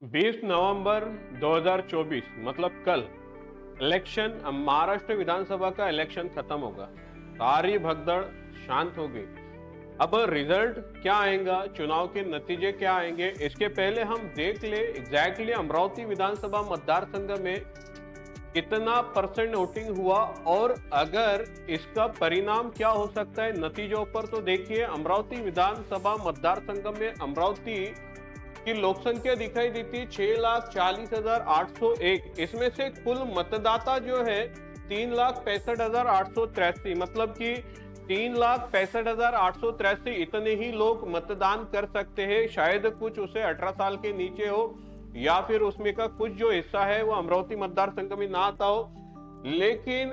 20 नवंबर 2024 मतलब कल इलेक्शन, महाराष्ट्र विधानसभा का इलेक्शन खत्म होगा। सारी भगदड़ शांत हो गई। अब रिजल्ट क्या आएगा, चुनाव के नतीजे क्या आएंगे, इसके पहले हम देख ले एग्जैक्टली अमरावती विधानसभा मतदार संघ में कितना परसेंट वोटिंग हुआ और अगर इसका परिणाम क्या हो सकता है नतीजों पर। तो देखिए, अमरावती विधानसभा मतदार संघ में अमरावती की लोक संख्या दिखाई देती है 6,40,801। इसमें से कुल मतदाता जो है 3,65,883, मतलब कि 3,65,883 इतने ही लोग मतदान कर सकते हैं। शायद कुछ उसे 18 साल के नीचे हो या फिर उसमें का कुछ जो हिस्सा है वो अमरावती मतदार संघ में ना आता हो। लेकिन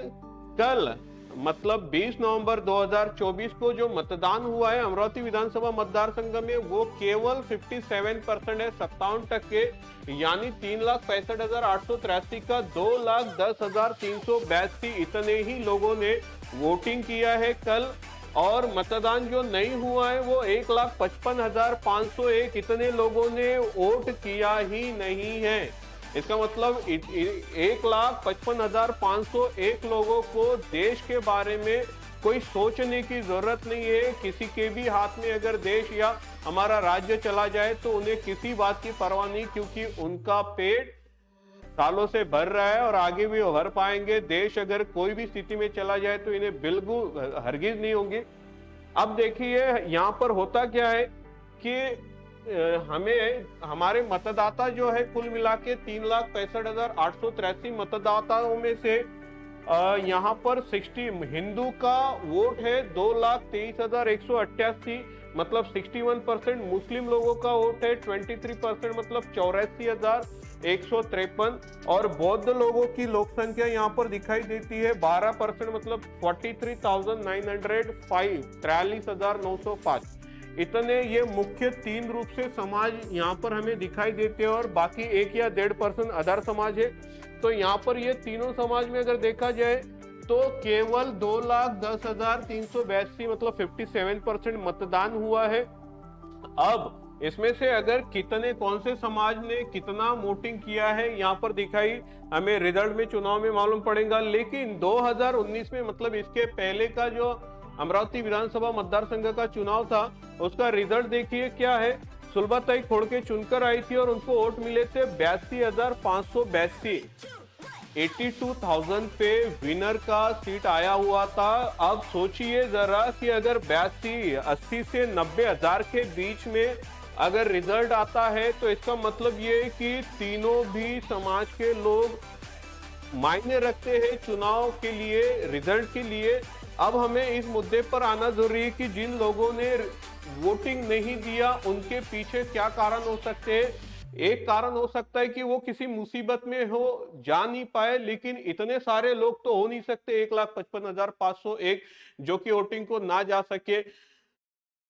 कल मतलब 20 नवंबर 2024 को जो मतदान हुआ है अमरावती विधानसभा मतदार संघ में वो केवल 57% है, 57%, यानी 3,65,883 का 2,10,382 इतने ही लोगों ने वोटिंग किया है कल। और मतदान जो नहीं हुआ है वो 1,55,501 इतने लोगों ने वोट किया ही नहीं है। इसका मतलब 1,55,501 लोगों को देश के बारे में कोई सोचने की जरूरत नहीं है। किसी के भी हाथ में अगर देश या हमारा राज्य चला जाए तो उन्हें किसी बात की परवाह नहीं, क्योंकि उनका पेट सालों से भर रहा है और आगे भी भर पाएंगे। देश अगर कोई भी स्थिति में चला जाए तो इन्हें बिल्कुल हरगिज नहीं होंगी। अब देखिए यहाँ पर होता क्या है कि हमें हमारे मतदाता जो है कुल मिला के 3,65,883 मतदाताओं में से यहाँ पर 60 हिंदू का वोट है 2,23,188, मतलब 61%। मुस्लिम लोगों का वोट है 23%, मतलब 84,153। और बौद्ध लोगों की लोक संख्या यहाँ पर दिखाई देती है 12%, मतलब 43,905, 43,905। इतने ये मुख्य तीन रूप से समाज यहाँ पर हमें दिखाई देते हैं और बाकी 1 या 1.5% अदर समाज है। तो यहाँ पर ये तीनों समाज में अगर देखा जाए तो केवल 2,10,382, मतलब 57% मतदान हुआ है। अब इसमें से अगर कितने कौन से समाज ने कितना वोटिंग किया है यहाँ पर दिखाई हमें रिजल्ट में चुनाव में मालूम पड़ेगा। लेकिन 2019 में, मतलब इसके पहले का जो अमरावती विधानसभा मतदार संघ का चुनाव था उसका रिजल्ट देखिए क्या है। सुलभाताई खोड़के चुनकर आई थी और उनको वोट मिले थे 82,582, 82,000 पे विनर का सीट आया हुआ था। अब सोचिए जरा कि अगर 80 से 90,000 के बीच में अगर रिजल्ट आता है तो इसका मतलब ये कि तीनों भी समाज के लोग मायने रखते हैं चुनाव के लिए, रिजल्ट के लिए। अब हमें इस मुद्दे पर आना जरूरी है कि जिन लोगों ने वोटिंग नहीं दिया उनके पीछे क्या कारण हो सकते हैं। एक कारण हो सकता है कि वो किसी मुसीबत में हो, जा नहीं पाए, लेकिन इतने सारे लोग तो हो नहीं सकते 1,55,501 जो कि वोटिंग को ना जा सके।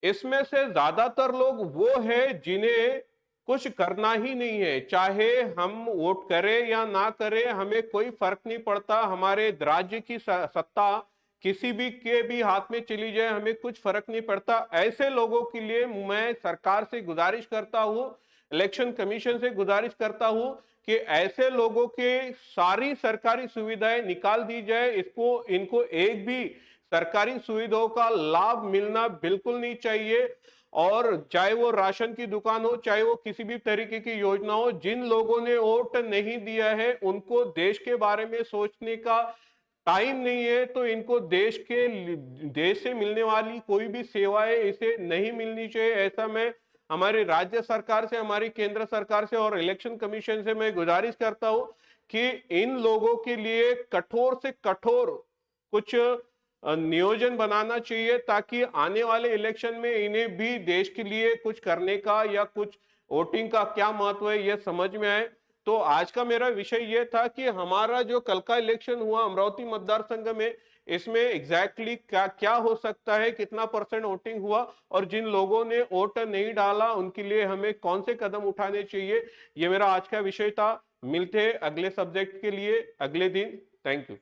इसमें से ज्यादातर लोग वो है जिन्हें कुछ करना ही नहीं है, चाहे हम वोट करें या ना करें हमें कोई फर्क नहीं पड़ता। हमारे राज्य की सत्ता किसी भी के भी हाथ में चली जाए हमें कुछ फर्क नहीं पड़ता। ऐसे लोगों के लिए मैं सरकार से गुजारिश करता हूं, इलेक्शन कमीशन से गुजारिश करता हूं कि ऐसे लोगों के सारी सरकारी सुविधाएं निकाल दी जाए। इनको एक भी सरकारी सुविधाओं का लाभ मिलना बिल्कुल नहीं चाहिए। और चाहे वो राशन की दुकान हो, चाहे वो किसी भी तरीके की योजना हो, जिन लोगों ने वोट नहीं दिया है उनको देश के बारे में सोचने का टाइम नहीं है। तो इनको देश से मिलने वाली कोई भी सेवाएं इसे नहीं मिलनी चाहिए। ऐसा मैं हमारी राज्य सरकार से, हमारी केंद्र सरकार से और इलेक्शन कमीशन से मैं गुजारिश करता हूं कि इन लोगों के लिए कठोर से कठोर कुछ नियोजन बनाना चाहिए ताकि आने वाले इलेक्शन में इन्हें भी देश के लिए कुछ करने का या कुछ वोटिंग का क्या महत्व है यह समझ में आए। तो आज का मेरा विषय यह था कि हमारा जो कल का इलेक्शन हुआ अमरावती मतदार संघ में, इसमें एग्जैक्टली क्या क्या हो सकता है, कितना परसेंट वोटिंग हुआ और जिन लोगों ने वोट नहीं डाला उनके लिए हमें कौन से कदम उठाने चाहिए, ये मेरा आज का विषय था। मिलते हैं अगले सब्जेक्ट के लिए अगले दिन। Thank you.